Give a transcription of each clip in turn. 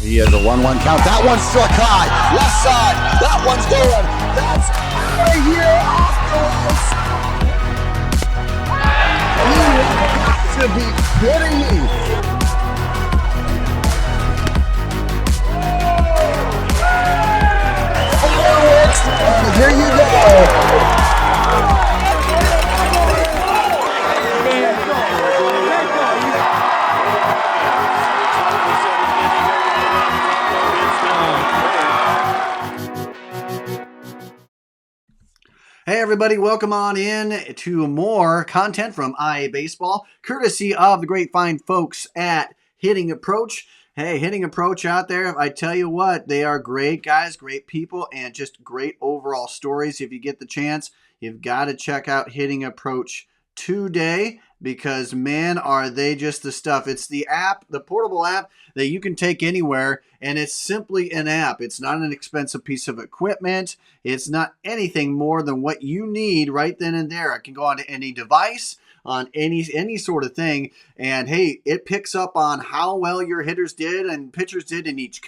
He has a 1-1 count. That one's struck high. Left side. That one's going. That's out of here off the ropes. You have to be kidding me. Fireworks. And here you go. Hey everybody, welcome on in to more content from IA Baseball, courtesy of the great fine folks at Hitting Approach. Hey, Hitting Approach out there, I tell you what, they are great guys, great people, and just great overall stories. If you get the chance, you've got to check out Hitting Approach today, because man, are they just the stuff. It's the app, the portable app that you can take anywhere, and it's simply an app. It's not an expensive piece of equipment. It's not anything more than what you need right then and there. It can go onto any device, on any sort of thing, and hey, it picks up on how well your hitters did and pitchers did in each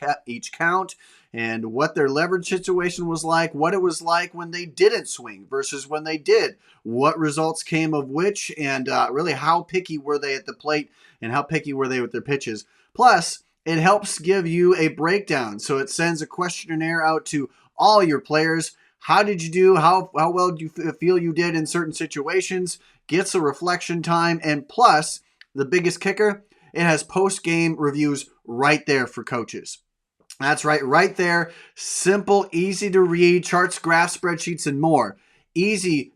count, and what their leverage situation was like, what it was like when they didn't swing versus when they did, what results came of which, and really how picky were they at the plate and how picky were they with their pitches. Plus, it helps give you a breakdown. So it sends a questionnaire out to all your players. How did you do? How well do you feel you did in certain situations? Gets a reflection time. And plus, the biggest kicker, it has post-game reviews right there for coaches. That's right there. Simple, easy to read, charts, graphs, spreadsheets, and more. Easy,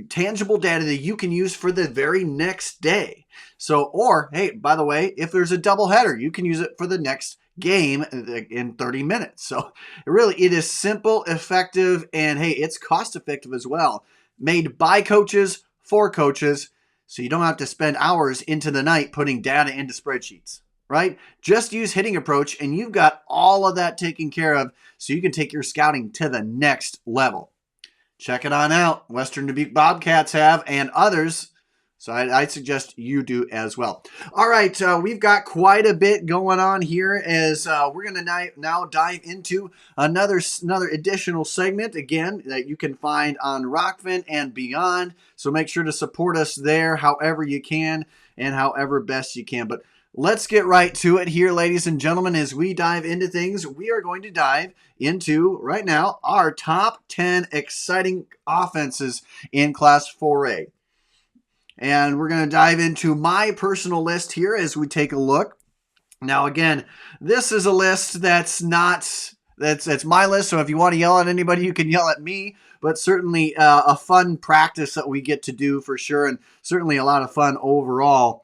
tangible data that you can use for the very next day. So, or, hey, by the way, if there's a doubleheader, you can use it for the next game in 30 minutes. So, it is simple, effective, and hey, it's cost effective as well. Made by coaches, for coaches, so you don't have to spend hours into the night putting data into spreadsheets. Right? Just use Hitting Approach and you've got all of that taken care of, so you can take your scouting to the next level. Check it on out. Western Dubuque Bobcats have, and others. So I suggest you do as well. All right, we've got quite a bit going on here as we're going to now dive into another additional segment, again, that you can find on Rockfin and beyond. So make sure to support us there however you can and however best you can. But let's get right to it here, ladies and gentlemen. As we dive into things, we are going to dive into, right now, our top 10 exciting offenses in Class 4A. And we're going to dive into my personal list here as we take a look. Now, again, this is a list that's my list, so if you want to yell at anybody, you can yell at me. But certainly a fun practice that we get to do for sure, and certainly a lot of fun overall.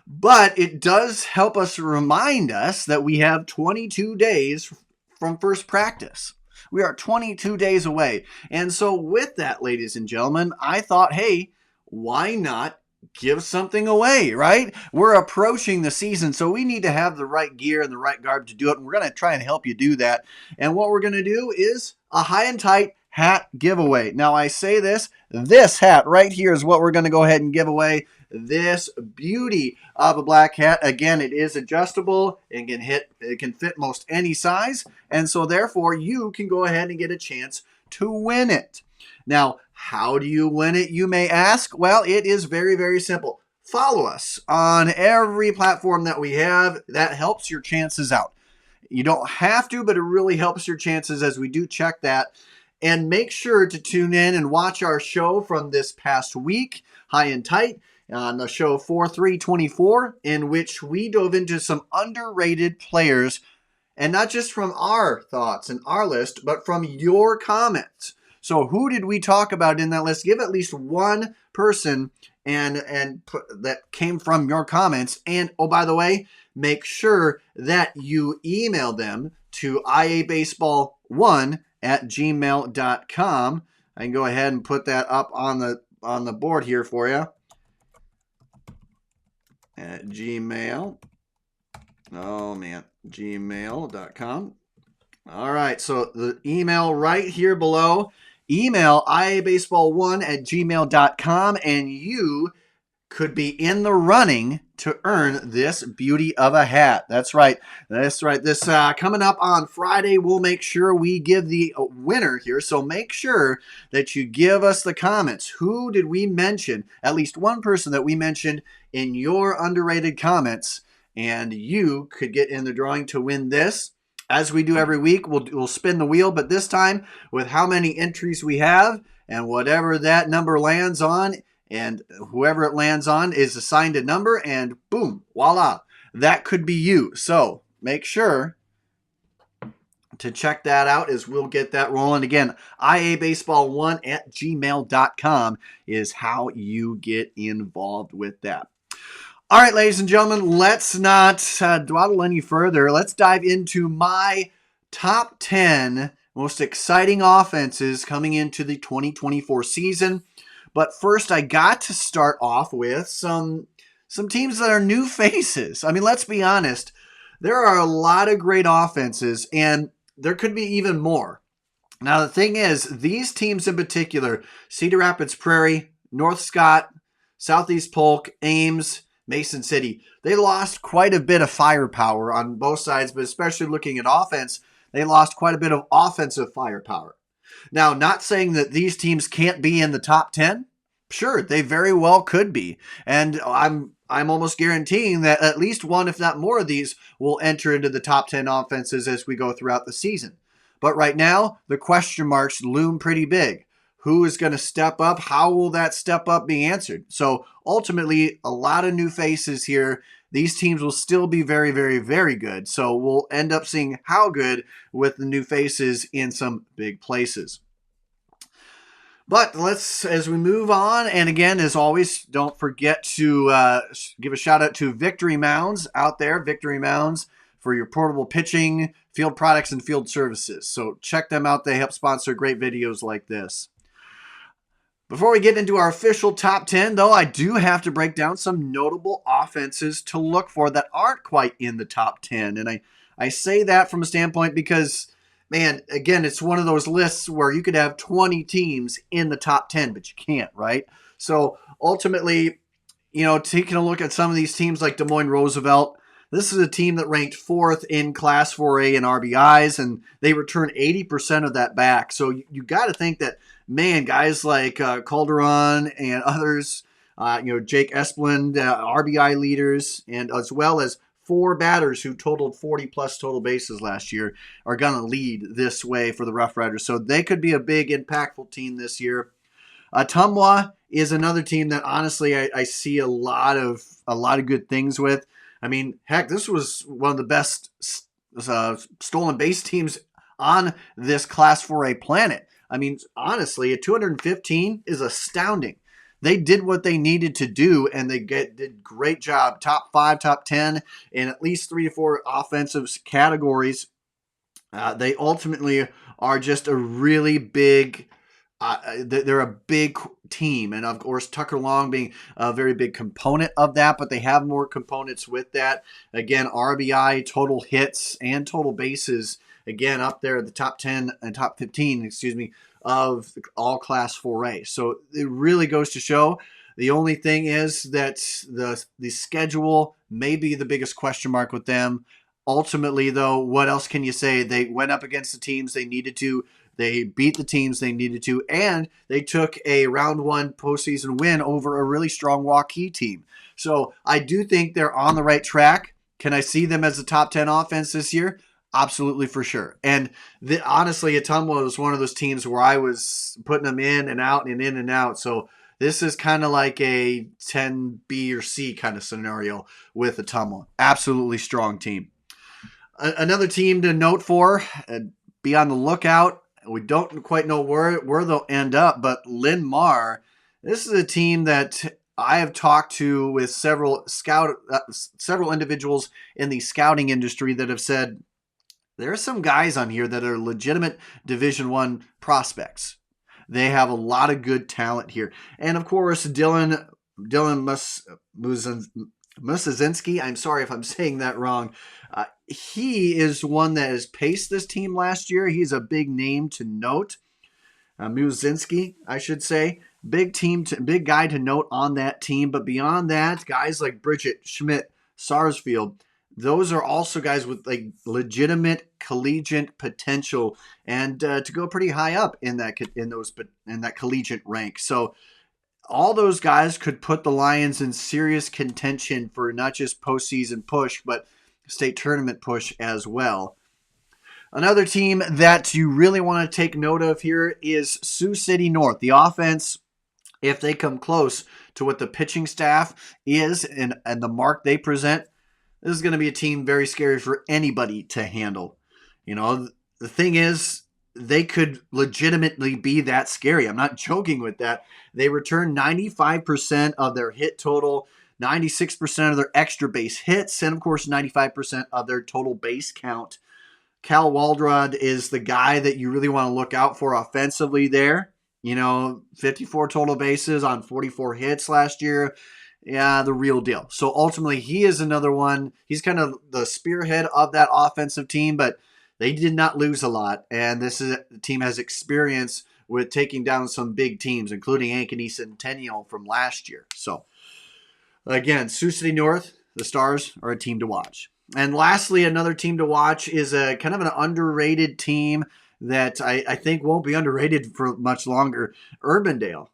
But it does help us remind us that we have 22 days from first practice. We are 22 days away. And so with that, ladies and gentlemen, I thought, hey, why not give something away, right? We're approaching the season, so we need to have the right gear and the right garb to do it. And we're going to try and help you do that. And what we're going to do is a high and tight hat giveaway. Now, I say this hat right here is what we're going to go ahead and give away. This beauty of a black hat. Again, it is adjustable. It can fit most any size. And so therefore, you can go ahead and get a chance to win it. Now, how do you win it, you may ask? Well, it is very, very simple. Follow us on every platform that we have. That helps your chances out. You don't have to, but it really helps your chances as we do check that. And make sure to tune in and watch our show from this past week, High and Tight, on the show 4/3/24, in which we dove into some underrated players, and not just from our thoughts and our list, but from your comments. So who did we talk about in that list? Give at least one person that came from your comments. And oh, by the way, make sure that you email them to iabaseball1@gmail.com. I can go ahead and put that up on the board here for you. At Gmail. Oh man, gmail.com. All right, so the email right here below. Email iabaseball1@gmail.com, and you could be in the running to earn this beauty of a hat. That's right. That's right. This coming up on Friday, we'll make sure we give the winner here. So make sure that you give us the comments. Who did we mention? At least one person that we mentioned in your underrated comments, and you could get in the drawing to win this. As we do every week, we'll spin the wheel, but this time with how many entries we have, and whatever that number lands on, and whoever it lands on is assigned a number, and boom, voila, that could be you. So make sure to check that out as we'll get that rolling. Again, iabaseball1@gmail.com is how you get involved with that. All right, ladies and gentlemen, let's not dawdle any further. Let's dive into my top 10 most exciting offenses coming into the 2024 season. But first, I got to start off with some teams that are new faces. I mean, let's be honest. There are a lot of great offenses, and there could be even more. Now, the thing is, these teams in particular, Cedar Rapids Prairie, North Scott, Southeast Polk, Ames, Mason City, they lost quite a bit of firepower on both sides, but especially looking at offense, they lost quite a bit of offensive firepower. Now, not saying that these teams can't be in the top 10. Sure, they very well could be. And I'm almost guaranteeing that at least one, if not more of these, will enter into the top 10 offenses as we go throughout the season. But right now, the question marks loom pretty big. Who is going to step up? How will that step up be answered? So ultimately, a lot of new faces here. These teams will still be very, very, very good. So we'll end up seeing how good with the new faces in some big places. But as we move on, and again, as always, don't forget to give a shout out to Victory Mounds out there. Victory Mounds for your portable pitching, field products, and field services. So check them out. They help sponsor great videos like this. Before we get into our official top 10, though, I do have to break down some notable offenses to look for that aren't quite in the top 10. And I say that from a standpoint because, man, again, it's one of those lists where you could have 20 teams in the top 10, but you can't, right? So ultimately, taking a look at some of these teams like Des Moines Roosevelt, this is a team that ranked 4th in Class 4A in RBIs, and they returned 80% of that back. So you got to think that, man, guys like Calderon and others, Jake Esplin, RBI leaders, and as well as 4 batters who totaled 40-plus total bases last year are going to lead this way for the Rough Riders. So they could be a big, impactful team this year. Ottumwa is another team that, honestly, I see a lot of good things with. I mean, heck, this was one of the best stolen base teams on this Class 4A planet. I mean, honestly, a 215 is astounding. They did what they needed to do, and they did great job. Top 5, top 10, in at least 3 to 4 offensive categories. They ultimately are just a really big they're a big team, and of course Tucker Long being a very big component of that, but they have more components with that. Again, RBI, total hits, and total bases, again, up there at the top 10 and top 15, of all Class 4A. So it really goes to show. The only thing is that the schedule may be the biggest question mark with them. Ultimately, though, what else can you say? They went up against the teams they needed to. They beat the teams they needed to, and they took a round 1 postseason win over a really strong Hawkeyes team. So I do think they're on the right track. Can I see them as a top 10 offense this year? Absolutely, for sure. And honestly, Ottumwa was one of those teams where I was putting them in and out and in and out. So this is kind of like a 10B or C kind of scenario with Ottumwa. Absolutely strong team. Another team to note for, be on the lookout. We don't quite know where they'll end up, but Linn-Mar, this is a team that I have talked to with several individuals in the scouting industry that have said there are some guys on here that are legitimate Division I prospects. They have a lot of good talent here, and of course, Dylan Musazinski. I'm sorry if I'm saying that wrong. He is one that has paced this team last year. He's a big name to note. Muzinski, I should say. big guy to note on that team. But beyond that, guys like Bridget, Schmidt, Sarsfield, those are also guys with like legitimate collegiate potential, and to go pretty high up in that collegiate rank. So all those guys could put the Lions in serious contention for not just postseason push, but state tournament push as well. Another team that you really want to take note of here is Sioux City North. The offense, if they come close to what the pitching staff is and the mark they present, this is going to be a team very scary for anybody to handle. You know, the thing is, they could legitimately be that scary. I'm not joking with that. They return 95% of their hit total, 96% of their extra base hits, and of course 95% of their total base count. Cal Waldrod is the guy that you really want to look out for offensively there. 54 total bases on 44 hits last year. Yeah, the real deal. So ultimately, he is another one. He's kind of the spearhead of that offensive team, but they did not lose a lot. And the team has experience with taking down some big teams, including Ankeny Centennial from last year. So again, Sioux City North, the Stars are a team to watch. And lastly, another team to watch is a kind of an underrated team that I think won't be underrated for much longer. Urbandale.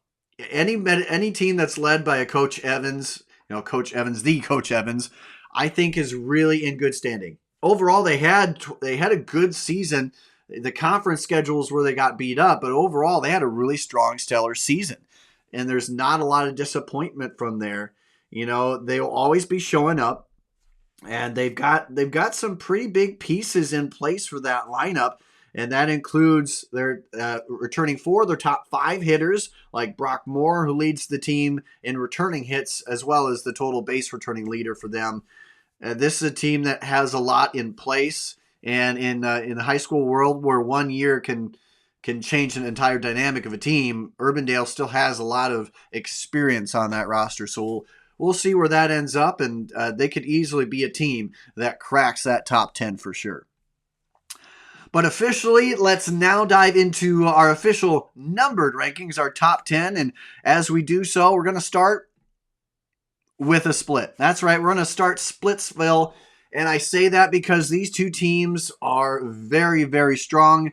Any team that's led by a Coach Evans, Coach Evans, I think is really in good standing. Overall, they had a good season. The conference schedules where they got beat up, but overall they had a really strong, stellar season. And there's not a lot of disappointment from there. They'll always be showing up. And they've got some pretty big pieces in place for that lineup, and that includes their returning 4 of their top 5 hitters, like Brock Moore, who leads the team in returning hits, as well as the total base returning leader for them. This is a team that has a lot in place, and in the high school world, where 1 year can change an entire dynamic of a team, Urbandale still has a lot of experience on that roster. So we'll see where that ends up, and they could easily be a team that cracks that top 10 for sure. But officially, let's now dive into our official numbered rankings, our top 10. And as we do so, we're going to start with a split. That's right, we're going to start Splitsville. And I say that because these two teams are very, very strong.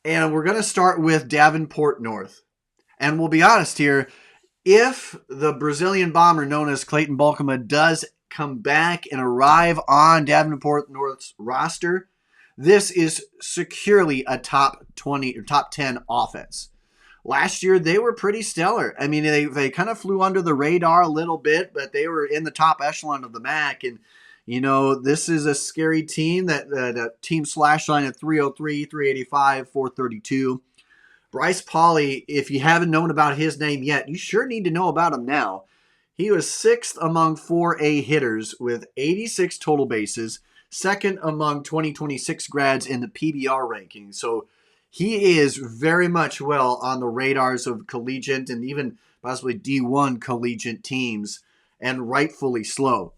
And we're going to start with Davenport North. And we'll be honest here, if the Brazilian bomber known as Clayton Balkema does come back and arrive on Davenport North's roster, this is securely a top 20 or top 10 offense. Last year, they were pretty stellar. I mean, they kind of flew under the radar a little bit, but they were in the top echelon of the MAC. And, this is a scary team that team slash line at 303, 385, 432. Bryce Pauly, if you haven't known about his name yet, you sure need to know about him now. He was 6th among 4A hitters with 86 total bases, 2nd among 2026 grads in the PBR ranking. So he is very much well on the radars of collegiate and even possibly D1 collegiate teams, and rightfully so.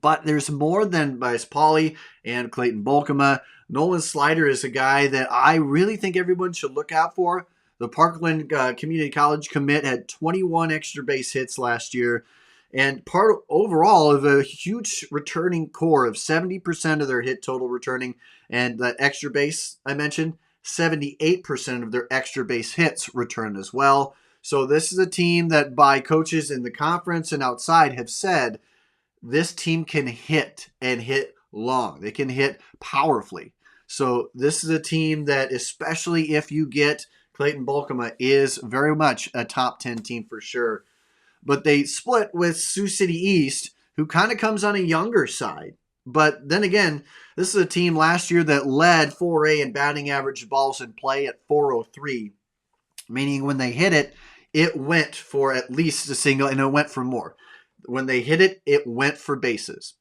But there's more than Bryce Pauly and Clayton Balkema. Nolan Slider is a guy that I really think everyone should look out for. The Parkland Community College commit had 21 extra base hits last year, and part overall of a huge returning core of 70% of their hit total returning, and that extra base I mentioned, 78% of their extra base hits returned as well. So this is a team that by coaches in the conference and outside have said this team can hit and hit long. They can hit powerfully. So this is a team that, especially if you get Clayton Balkema, is very much a top 10 team for sure. But they split with Sioux City East, who kind of comes on a younger side. But then again, this is a team last year that led 4A in batting average balls in play at 403, meaning when they hit it, it went for at least a single, and it went for more. When they hit it, it went for bases.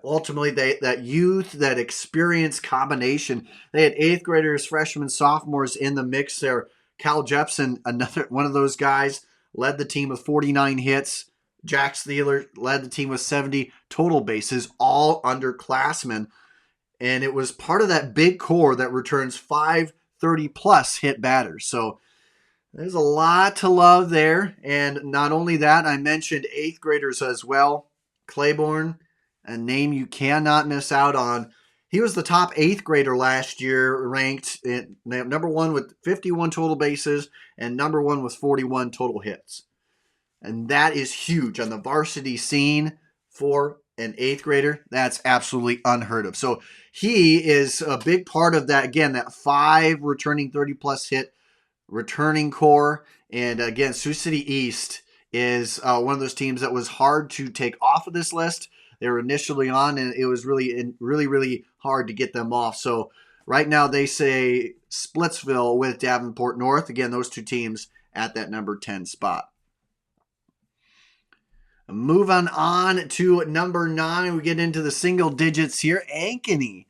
Ultimately, that youth, that experience combination, they had 8th graders, freshmen, sophomores in the mix there. Cal Jepson, another one of those guys, led the team with 49 hits. Jack Steeler led the team with 70 total bases, all underclassmen. And it was part of that big core that returns 530-plus hit batters. So There's a lot to love there. And not only that, I mentioned eighth graders as well. Claiborne, a name you cannot miss out on. He was the top eighth grader last year, ranked number one with 51 total bases and number one with 41 total hits. And that is huge on the varsity scene for an eighth grader. That's absolutely unheard of. So he is a big part of that. Again, that 5 returning 30 plus hit returning core. And again, Sioux City East is one of those teams that was hard to take off of this list. They were initially on, and it was really hard to get them off. So right now they say Splitsville with Davenport North. Again, those two teams at that number 10 spot. Moving on to number 9, we get into the single digits here. Ankeny.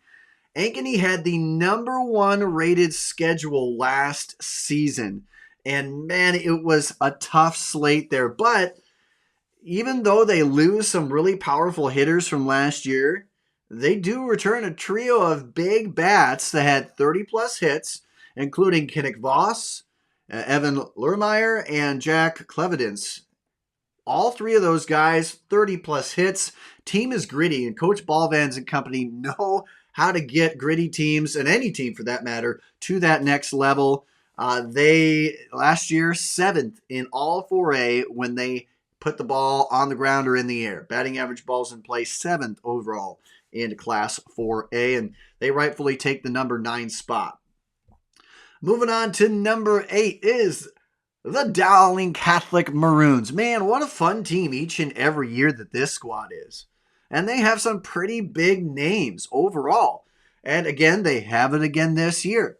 Ankeny had the number 1 rated schedule last season. And man, it was a tough slate there. But even though they lose some really powerful hitters from last year, they do return a trio of big bats that had 30 plus hits, including Kinnick Voss, Evan Lermeyer, and Jack Clevedence. All 3 of those guys, 30 plus hits. Team is gritty, and Coach Ballvans and company know how to get gritty teams, and any team for that matter, to that next level. They, last year, 7th in all 4A when they put the ball on the ground or in the air. Batting average balls in play, 7th overall in Class 4A, and they rightfully take the number 9 spot. Moving on to number 8 is the Dowling Catholic Maroons. Man, what a fun team each and every year that this squad is. And they have some pretty big names overall. And again, they have it again this year.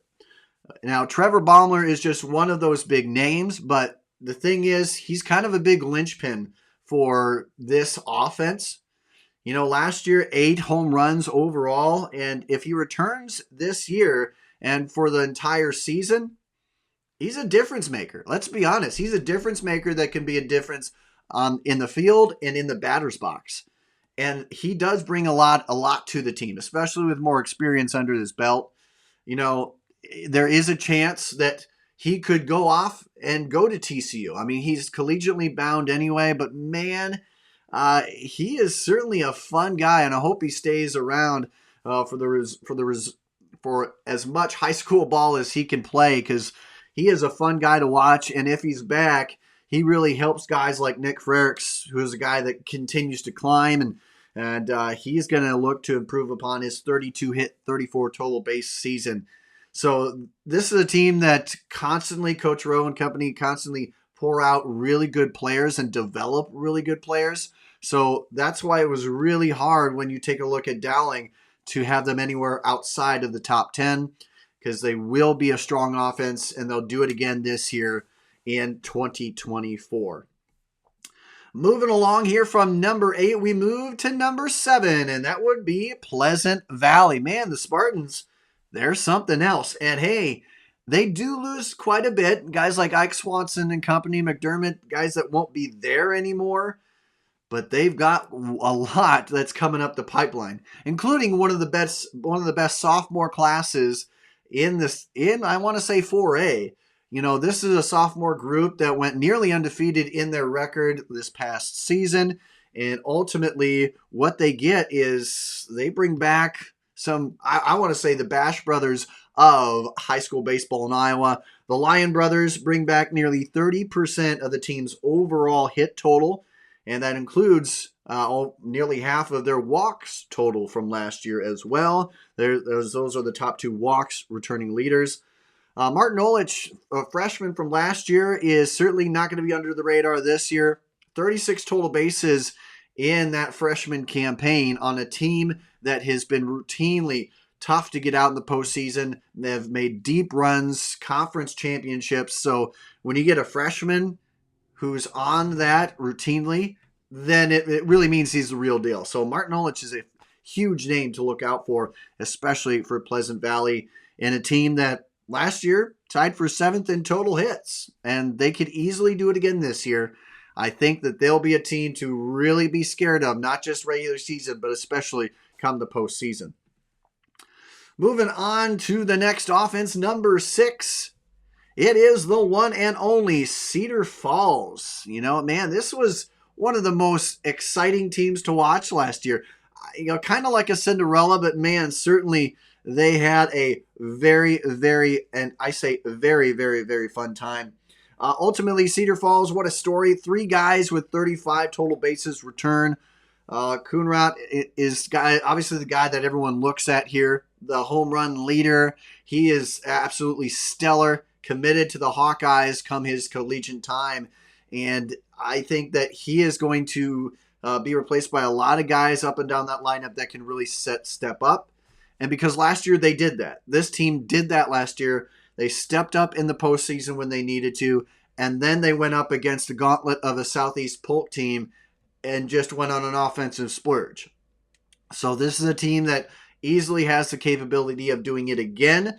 Now, Trevor Baumler is just one of those big names, but the thing is, he's kind of a big linchpin for this offense. You know, last year, 8 home runs overall. And if he returns this year and for the entire season, he's a difference maker. Let's be honest. He's a difference maker that can be a difference in the field and in the batter's box. And he does bring a lot to the team, especially with more experience under his belt. You know, there is a chance that he could go off and go to TCU. I mean, he's collegiately bound anyway, but man, he is certainly a fun guy, and I hope he stays around for as much high school ball as he can play, because he is a fun guy to watch. And if he's back, he really helps guys like Nick Frericks, who is a guy that continues to climb, and he's going to look to improve upon his 32 hit, 34 total base season. So this is a team that constantly, Coach Rowe and company constantly pour out really good players and develop really good players. So that's why it was really hard when you take a look at Dowling to have them anywhere outside of the top 10, because they will be a strong offense, and they'll do it again this year in 2024. Moving along here from number 8, we move to number 7, and that would be Pleasant Valley. Man, the Spartans, they're something else. And hey, they do lose quite a bit. Guys like Ike Swanson and company, McDermott, guys that won't be there anymore. But they've got a lot that's coming up the pipeline, including one of the best sophomore classes in I want to say 4A. You know, this is a sophomore group that went nearly undefeated in their record this past season. And ultimately, what they get is they bring back I want to say the Bash brothers of high school baseball in Iowa. The Lyon brothers bring back nearly 30% of the team's overall hit total. And that includes nearly half of their walks total from last year as well. Those are the top 2 walks returning leaders. Martin Olich, a freshman from last year, is certainly not going to be under the radar this year. 36 total bases in that freshman campaign on a team that has been routinely tough to get out in the postseason. They've made deep runs, conference championships. So when you get a freshman who's on that routinely, then it really means he's the real deal. So Martin Olich is a huge name to look out for, especially for Pleasant Valley, and a team that last year tied for 7th in total hits, and they could easily do it again this year. I think that they'll be a team to really be scared of, not just regular season, but especially come the postseason. Moving on to the next offense, number 6. It is the one and only Cedar Falls. Man, this was one of the most exciting teams to watch last year. Kind of like a Cinderella, but man, certainly they had a very, very, and I say very, very, very fun time. Ultimately, Cedar Falls, what a story. 3 guys with 35 total bases return. Coonrod is obviously the guy that everyone looks at here, the home run leader. He is absolutely stellar, committed to the Hawkeyes come his collegiate time. And I think that he is going to be replaced by a lot of guys up and down that lineup that can really step up. And because last year they did that. This team did that last year. They stepped up in the postseason when they needed to. And then they went up against the gauntlet of a Southeast Polk team and just went on an offensive splurge. So this is a team that easily has the capability of doing it again.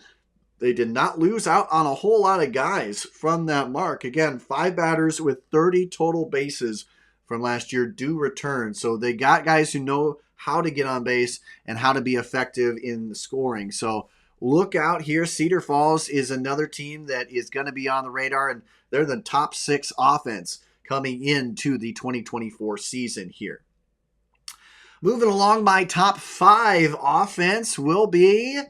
They did not lose out on a whole lot of guys from that mark. Again, 5 batters with 30 total bases from last year do return. So they got guys who know how to get on base and how to be effective in the scoring. So look out here. Cedar Falls is another team that is going to be on the radar, and they're the top 6 offense coming into the 2024 season here. Moving along, my top 5 offense will be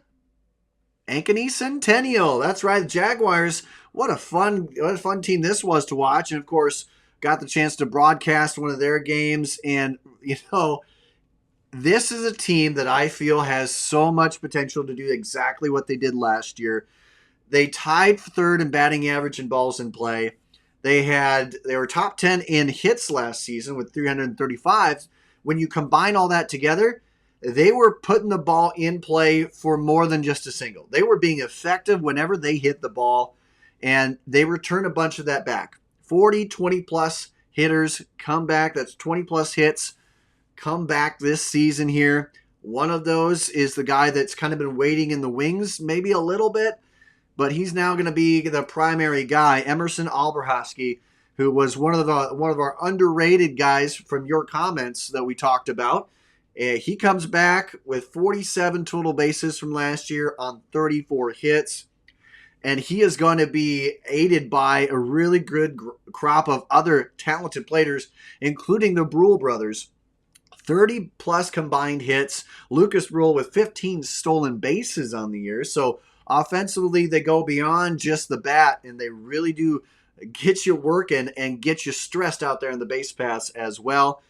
Ankeny Centennial. That's right, the Jaguars. What a fun team this was to watch. And of course, got the chance to broadcast one of their games. And, this is a team that I feel has so much potential to do exactly what they did last year. They tied for 3rd in batting average and balls in play. They were top 10 in hits last season with 335. When you combine all that together, they were putting the ball in play for more than just a single. They were being effective whenever they hit the ball, and they return a bunch of that back. 40, 20-plus hitters come back. That's 20-plus hits come back this season here. One of those is the guy that's kind of been waiting in the wings maybe a little bit, but he's now going to be the primary guy, Emerson Alberhosky, who was one of our underrated guys from your comments that we talked about. He comes back with 47 total bases from last year on 34 hits. And he is going to be aided by a really good crop of other talented players, including the Brule brothers. 30-plus combined hits. Lucas Brule with 15 stolen bases on the year. So offensively, they go beyond just the bat, and they really do get you working and get you stressed out there in the base paths as well.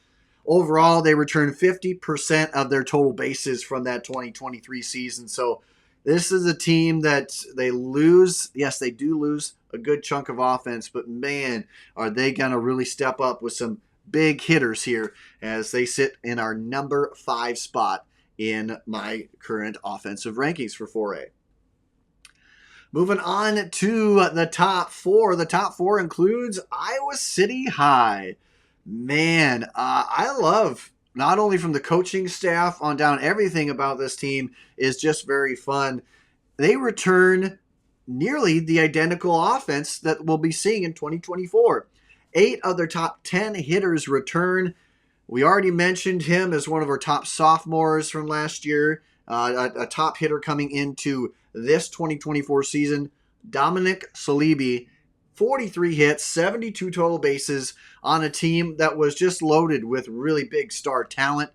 Overall, they return 50% of their total bases from that 2023 season. So this is a team that they lose. Yes, they do lose a good chunk of offense, but man, are they going to really step up with some big hitters here as they sit in our number 5 spot in my current offensive rankings for 4A. Moving on to the top 4. The top 4 includes Iowa City High. Man, I love, not only from the coaching staff on down, everything about this team is just very fun. They return nearly the identical offense that we'll be seeing in 2024. 8 of their top 10 hitters return. We already mentioned him as one of our top sophomores from last year, a top hitter coming into this 2024 season. Dominic Salibi, 43 hits, 72 total bases on a team that was just loaded with really big star talent.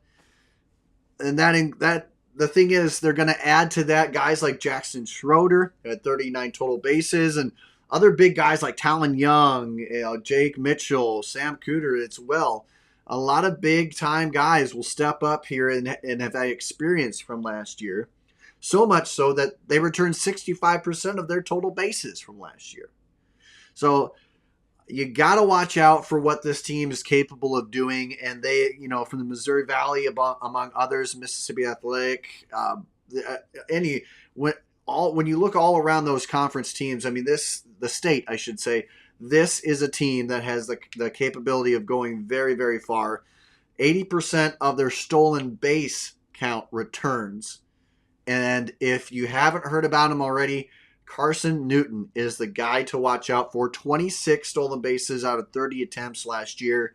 And that the thing is, they're going to add to that guys like Jackson Schroeder at 39 total bases, and other big guys like Talon Young, Jake Mitchell, Sam Cooter as well. A lot of big-time guys will step up here and have that experience from last year. So much so that they returned 65% of their total bases from last year. So you got to watch out for what this team is capable of doing. And they, from the Missouri Valley, among others, Mississippi Athletic, when you look all around those conference teams, the state, I should say, this is a team that has the capability of going very, very far. 80% of their stolen base count returns. And if you haven't heard about him already, Carson Newton is the guy to watch out for. 26 stolen bases out of 30 attempts last year.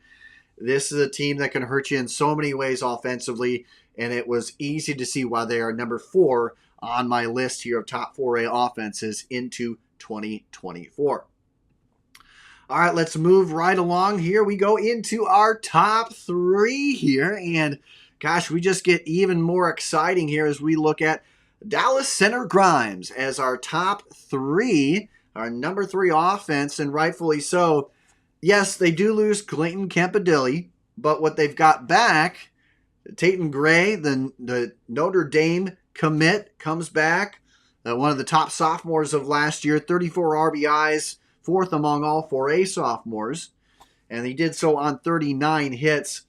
This is a team that can hurt you in so many ways offensively, and it was easy to see why they are number 4 on my list here of top 4A offenses into 2024. All right, let's move right along here. We go into our top 3 here. And gosh, we just get even more exciting here as we look at Dallas Center Grimes as our top 3, our number 3 offense, and rightfully so. Yes, they do lose Clayton Campadilli, but what they've got back, Tatum Gray, the Notre Dame commit, comes back. One of the top sophomores of last year, 34 RBIs, 4th among all 4A sophomores, and he did so on 39 hits.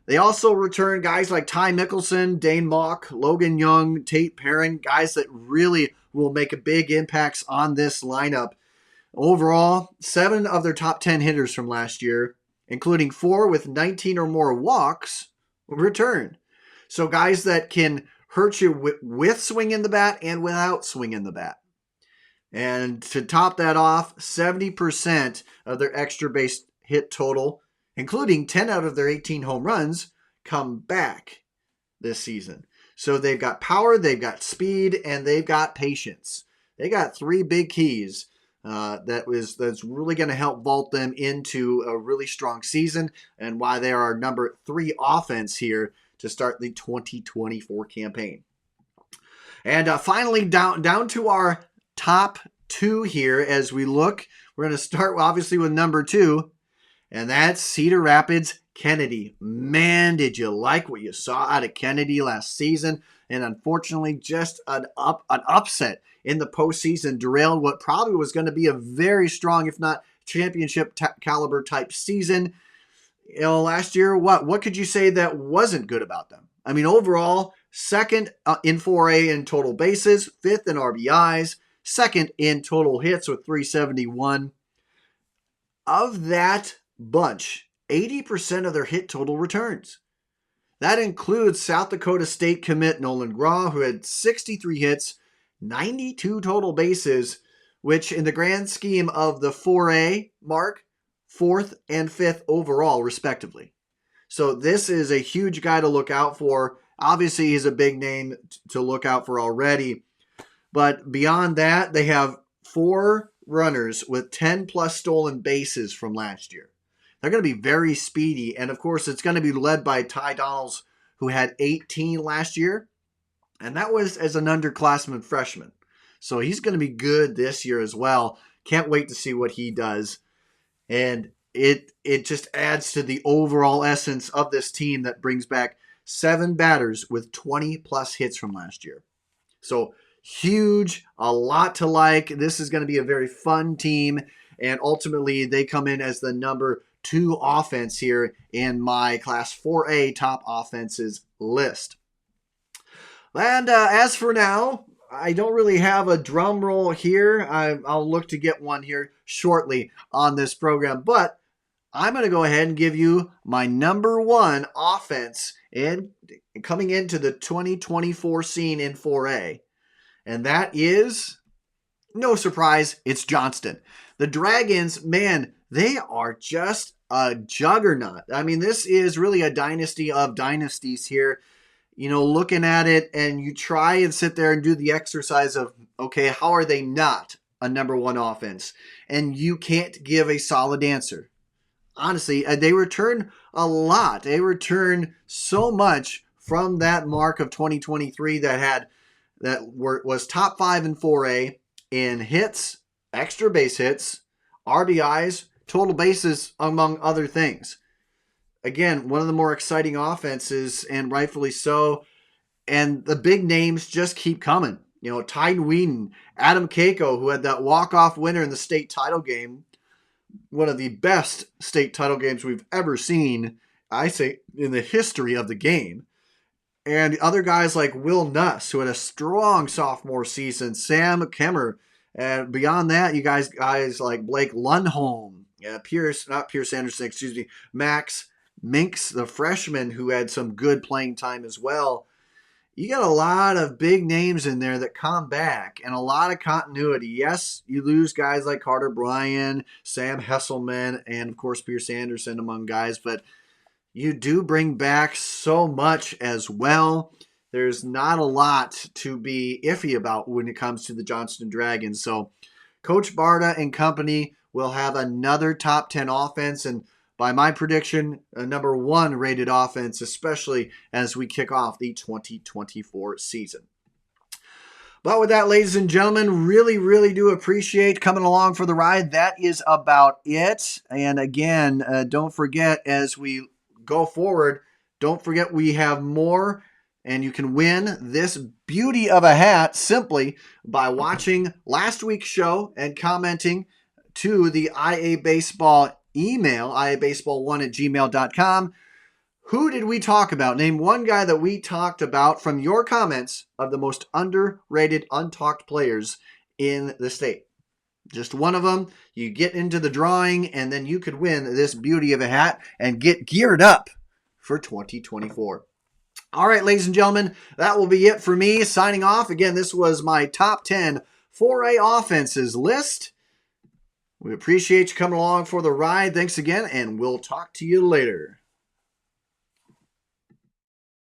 They also return guys like Ty Mickelson, Dane Mock, Logan Young, Tate Perrin, guys that really will make a big impacts on this lineup. Overall, 7 of their top 10 hitters from last year, including 4 with 19 or more walks, return. So guys that can hurt you with swinging the bat and without swinging the bat. And to top that off, 70% of their extra base hit total, including 10 out of their 18 home runs, come back this season. So they've got power, they've got speed, and they've got patience. They got 3 big keys that's really going to help vault them into a really strong season, and why they are our number 3 offense here to start the 2024 campaign. And finally, down to our top 2 here as we look. We're going to start obviously with number 2, and that's Cedar Rapids Kennedy. Man, did you like what you saw out of Kennedy last season? And unfortunately, just an upset in the postseason derailed what probably was going to be a very strong, if not championship caliber type season. You know, last year, what could you say that wasn't good about them? I mean, overall, 2nd in 4A in total bases, 5th in RBIs, 2nd in total hits with 371. Of that bunch, 80% of their hit total returns. That includes South Dakota State commit Nolan Graw, who had 63 hits, 92 total bases, which in the grand scheme of the 4A mark, 4th and 5th overall, respectively. So this is a huge guy to look out for. Obviously, he's a big name to look out for already. But beyond that, they have 4 runners with 10 plus stolen bases from last year. They're going to be very speedy. And of course, it's going to be led by Ty Donalds, who had 18 last year. And that was as an underclassman freshman. So he's going to be good this year as well. Can't wait to see what he does. And it just adds to the overall essence of this team that brings back 7 batters with 20 plus hits from last year. So huge, a lot to like. This is going to be a very fun team. And ultimately, they come in as the number 2 offense here in my Class 4A top offenses list. And as for now, I don't really have a drum roll here. I'll look to get one here shortly on this program. But I'm going to go ahead and give you my number 1 offense and coming into the 2024 scene in 4A. And that is, no surprise, it's Johnston. The Dragons, man, they are just a juggernaut. I mean, this is really a dynasty of dynasties here. You know, looking at it, and you try and sit there and do the exercise of, okay, how are they not a number 1 offense? And you can't give a solid answer. Honestly, they return a lot. They return so much from that mark of 2023 was top 5 in 4A in hits, extra base hits, RBIs, total bases, among other things. Again, one of the more exciting offenses, and rightfully so. And the big names just keep coming. You know, Ty Whedon, Adam Keiko, who had that walk-off winner in the state title game, one of the best state title games we've ever seen, I say, in the history of the game. And other guys like Will Nuss, who had a strong sophomore season, Sam Kemmer, and beyond that, you guys like Blake Lundholm, Max Minks, the freshman, who had some good playing time as well. You got a lot of big names in there that come back and a lot of continuity. Yes, you lose guys like Carter Bryan, Sam Hesselman, and of course Pierce Anderson among guys, but you do bring back so much as well. There's not a lot to be iffy about when it comes to the Johnston Dragons. So Coach Barta and company will have another top 10 offense, and by my prediction, a number 1 rated offense, especially as we kick off the 2024 season. But with that, ladies and gentlemen, really do appreciate coming along for the ride. That is about it. And again, don't forget, as we go forward, don't forget we have more, and you can win this beauty of a hat simply by watching last week's show and commenting to the IA Baseball email, iabaseball1@gmail.com. Who did we talk about? Name one guy that we talked about from your comments of the most underrated, untalked players in the state. Just one of them. You get into the drawing, and then you could win this beauty of a hat and get geared up for 2024. All right, ladies and gentlemen, that will be it for me. Signing off. Again, this was my top 10 4A offenses list. We appreciate you coming along for the ride. Thanks again, and we'll talk to you later.